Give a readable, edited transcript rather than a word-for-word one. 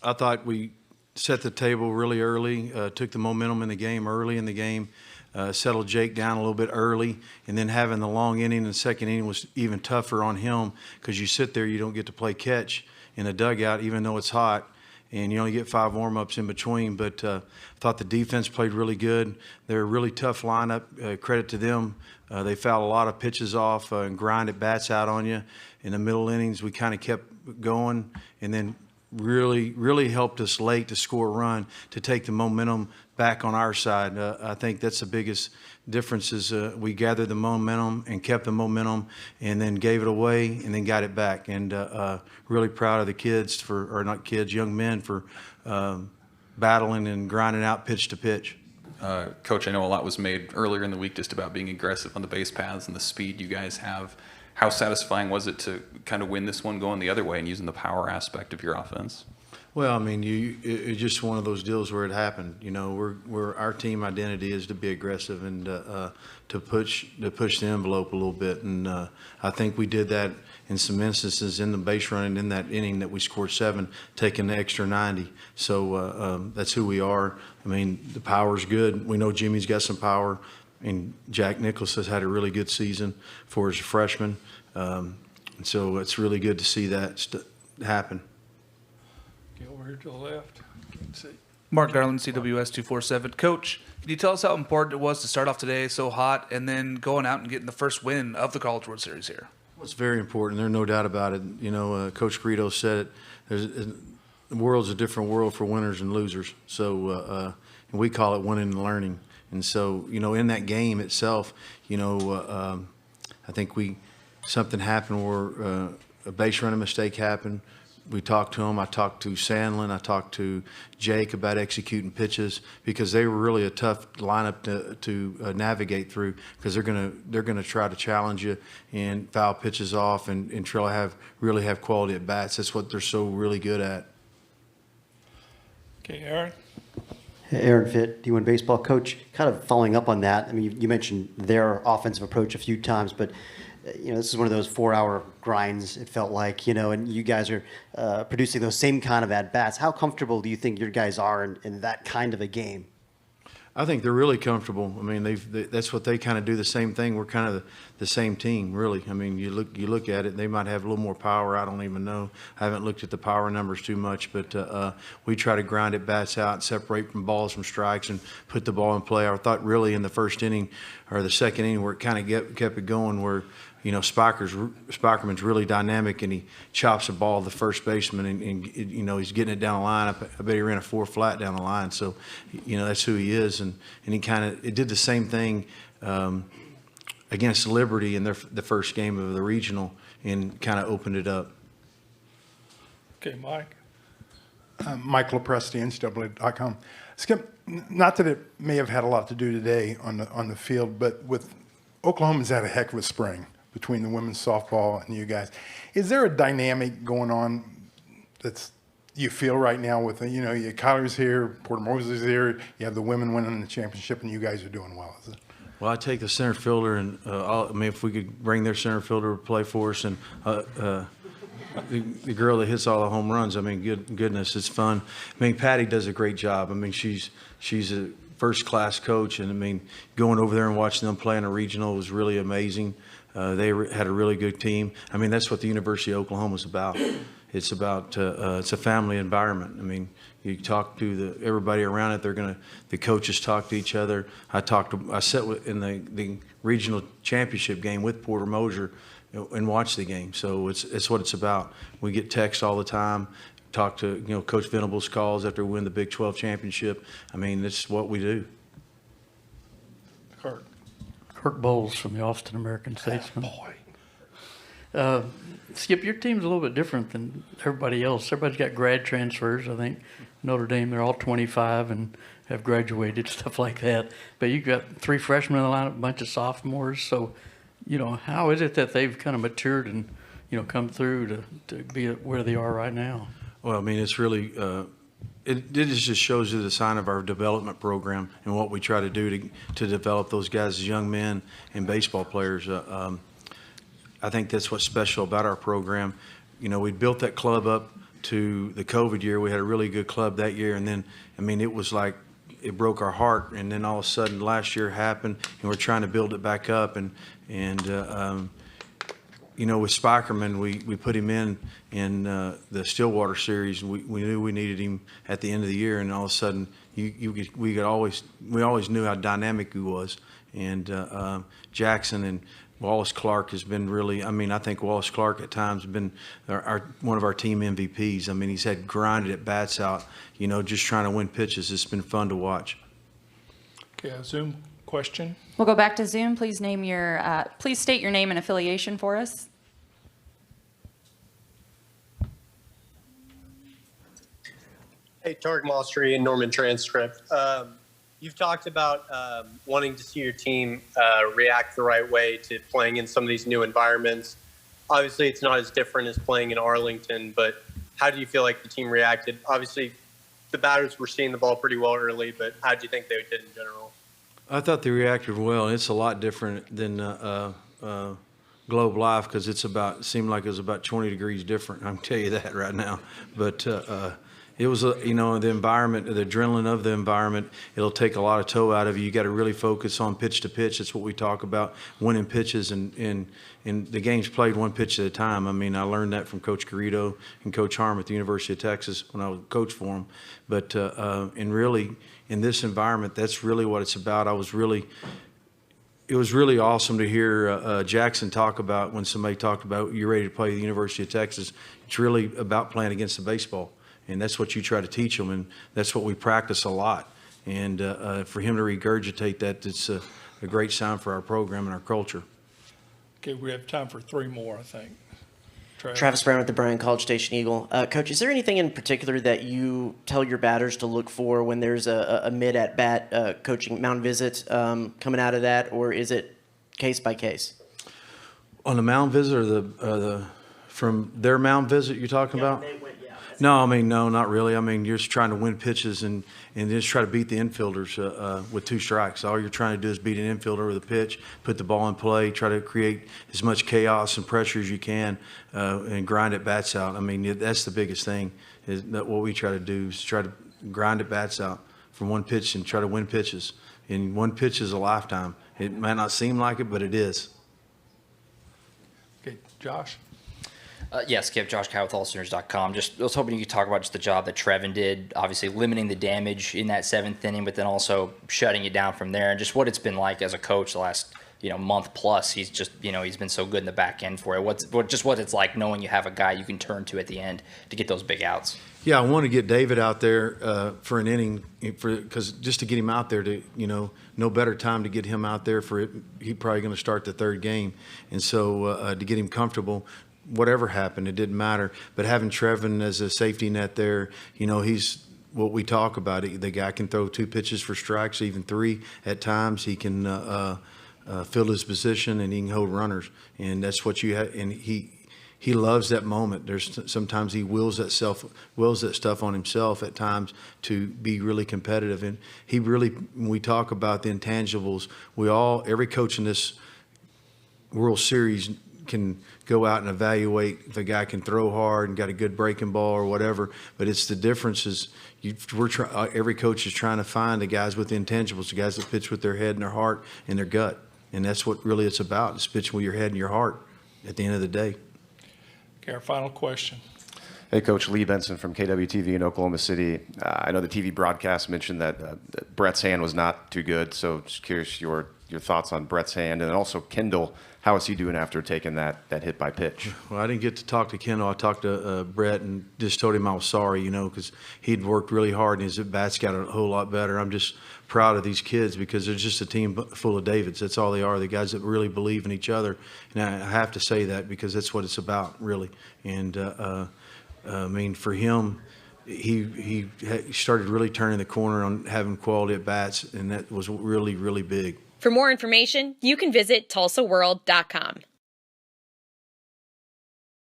I thought we set the table really early, took the momentum in the game early in the game, settled Jake down a little bit early, and then having the long inning and the second inning was even tougher on him because you sit there, you don't get to play catch in a dugout even though it's hot, and you only get 5 warm-ups in between. But I thought the defense played really good. They're a really tough lineup. Credit to them. They fouled a lot of pitches off and grinded bats out on you. In the middle innings, we kind of kept going, and then really helped us late to score a run to take the momentum back on our side. I think that's the biggest difference is we gathered the momentum and kept the momentum and then gave it away and then got it back. And really proud of the kids or not kids, young men for battling and grinding out pitch to pitch. Coach, I know a lot was made earlier in the week just about being aggressive on the base paths and the speed you guys have. How satisfying was it to kind of win this one going the other way and using the power aspect of your offense? Well, I mean, it's just one of those deals where it happened. You know, our team identity is to be aggressive and to push the envelope a little bit, and I think we did that in some instances in the base running in that inning that we scored 7, taking the extra 90. So that's who we are. I mean, the power's good. We know Jimmy's got some power, and Jack Nicklaus has had a really good season for his freshman. And so it's really good to see that happen. Get over here to the left. Let's see. Mark Garland, CWS 247. Coach, can you tell us how important it was to start off today so hot and then going out and getting the first win of the College World Series here? Well, it's very important. There's no doubt about it. You know, Coach Greedo said it. The world's a different world for winners and losers. So and we call it winning and learning. And so, you know, in that game itself, you know, I think something happened where a base running mistake happened. We talked to him. I talked to Sandlin. I talked to Jake about executing pitches because they were really a tough lineup to navigate through because they're gonna try to challenge you and foul pitches off and try to really have quality at bats. That's what they're so really good at. Okay, Aaron. Hey, Aaron Fitt, D1 Baseball Coach. Kind of following up on that, I mean, you mentioned their offensive approach a few times, but you know, this is one of those 4-hour grinds, it felt like, you know, and you guys are producing those same kind of at-bats. How comfortable do you think your guys are in that kind of a game? I think they're really comfortable. I mean, that's what they kind of do, the same thing. We're kind of the same team, really. I mean, you look at it, they might have a little more power. I don't even know. I haven't looked at the power numbers too much, but we try to grind at bats out and separate from balls from strikes and put the ball in play. I thought really in the first inning or the second inning where it kind of kept it going where, you know, Spikerman's really dynamic and he chops a ball to the first baseman and you know, he's getting it down the line. I bet he ran a 4 flat down the line. So, you know, that's who he is. And he it did the same thing against Liberty in the first game of the regional and kind of opened it up. Okay, Mike. Mike LaPresti, NCAA.com. Skip, not that it may have had a lot to do today on the field, but with Oklahoma's had a heck of a spring between the women's softball and you guys. Is there a dynamic going on that's you feel right now with, you know, Kyler's here, Porter Moses is here, you have the women winning the championship, and you guys are doing well? Is it? Well, I take the center fielder, and I mean, if we could bring their center fielder to play for us, and the girl that hits all the home runs, I mean, goodness, it's fun. I mean, Patty does a great job. I mean, she's a first-class coach, and I mean, going over there and watching them play in a regional was really amazing. They had a really good team. I mean, that's what the University of Oklahoma is about. It's about it's a family environment. I mean, you talk to everybody around it. The coaches talk to each other. I sat in the regional championship game with Porter Moser and watched the game. So it's what it's about. We get texts all the time. Talk to, you know, Coach Venable's calls after we win the Big 12 championship. I mean, it's what we do. Kirk Bowles from the Austin American Statesman. Boy. Skip, your team's a little bit different than everybody else. Everybody's got grad transfers. I think Notre Dame, they're all 25 and have graduated, stuff like that. But you've got 3 freshmen in the lineup, a bunch of sophomores. So, you know, how is it that they've kind of matured and, you know, come through to be where they are right now? Well, I mean, it's really it just shows you the sign of our development program and what we try to do to develop those guys as young men and baseball players. I think that's what's special about our program. You know, we built that club up to the COVID year. We had a really good club that year, and then, I mean, it was like it broke our heart. And then all of a sudden, last year happened, and we're trying to build it back up. And you know, with Spikerman, we put him in the Stillwater series. We knew we needed him at the end of the year, and all of a sudden, we always knew how dynamic he was. And Jackson and Wallace Clark has been really, I mean, I think Wallace Clark at times has been one of our team MVPs. I mean, he's had grinded at bats out, you know, just trying to win pitches. It's been fun to watch. Okay, a Zoom question. We'll go back to Zoom. Please please state your name and affiliation for us. Hey, Tarek Mostri and Norman Transcript. You've talked about wanting to see your team react the right way to playing in some of these new environments. Obviously, it's not as different as playing in Arlington, but how do you feel like the team reacted? Obviously, the batters were seeing the ball pretty well early, but how do you think they did in general? I thought they reacted well. It's a lot different than Globe Life because it seemed like it was about 20 degrees different. I can tell you that right now. But it was, you know, the environment, the adrenaline of the environment, it'll take a lot of toe out of you. You got to really focus on pitch to pitch. That's what we talk about, winning pitches, and the game's played one pitch at a time. I mean, I learned that from Coach Garrido and Coach Harm at the University of Texas when I was coach for them. But and really, in this environment, that's really what it's about. It was really awesome to hear Jackson talk about when somebody talked about you're ready to play the University of Texas. It's really about playing against the baseball. And that's what you try to teach them, and that's what we practice a lot. And for him to regurgitate that, it's a great sign for our program and our culture. Okay, we have time for 3 more, I think. Travis Brown with the Bryan College Station Eagle. Coach, is there anything in particular that you tell your batters to look for when there's a mid-at-bat coaching mound visit coming out of that, or is it case by case? On the mound visit, or from their mound visit you're talking about? No, I mean, no, not really. I mean, you're just trying to win pitches and just try to beat the infielders with 2 strikes. All you're trying to do is beat an infielder with a pitch, put the ball in play, try to create as much chaos and pressure as you can, and grind at bats out. I mean, that's the biggest thing. Is that what we try to do is try to grind at bats out from one pitch and try to win pitches. And one pitch is a lifetime. It might not seem like it, but it is. Okay, Josh. Yes, Skip, Josh Cow with AllSooners.com. I was hoping you could talk about just the job that Trevin did, obviously limiting the damage in that 7th inning, but then also shutting it down from there, and just what it's been like as a coach the last month plus. He's just he's been so good in the back end for it. What it's like knowing you have a guy you can turn to at the end to get those big outs. Yeah, I want to get David out there for an inning because just to get him out there to no better time to get him out there for it. He's probably going to start the 3rd game, and so to get him comfortable. Whatever happened, it didn't matter. But having Trevin as a safety net there, he's what we talk about. The guy can throw 2 pitches for strikes, even 3 at times. He can fill his position, and he can hold runners. And that's what you have. And he loves that moment. Sometimes he wills that stuff on himself at times to be really competitive. And he really, when we talk about the intangibles, every coach in this World Series can go out and evaluate if a guy can throw hard and got a good breaking ball or whatever. But it's the difference is every coach is trying to find the guys with the intangibles, the guys that pitch with their head and their heart and their gut. And that's what really it's about, is pitching with your head and your heart at the end of the day. Okay, our final question. Hey, Coach, Lee Benson from KWTV in Oklahoma City. I know the TV broadcast mentioned that Brett's hand was not too good, so just curious your thoughts on Brett's hand. And then also Kendall, how is he doing after taking that hit by pitch? Well, I didn't get to talk to Kendall. I talked to Brett and just told him I was sorry, because he'd worked really hard and his at-bats got a whole lot better. I'm just proud of these kids because they're just a team full of Davids. That's all they are, the guys that really believe in each other. And I have to say that because that's what it's about, really. And, I mean, for him, he started really turning the corner on having quality at-bats, and that was really, really big. For more information, you can visit TulsaWorld.com.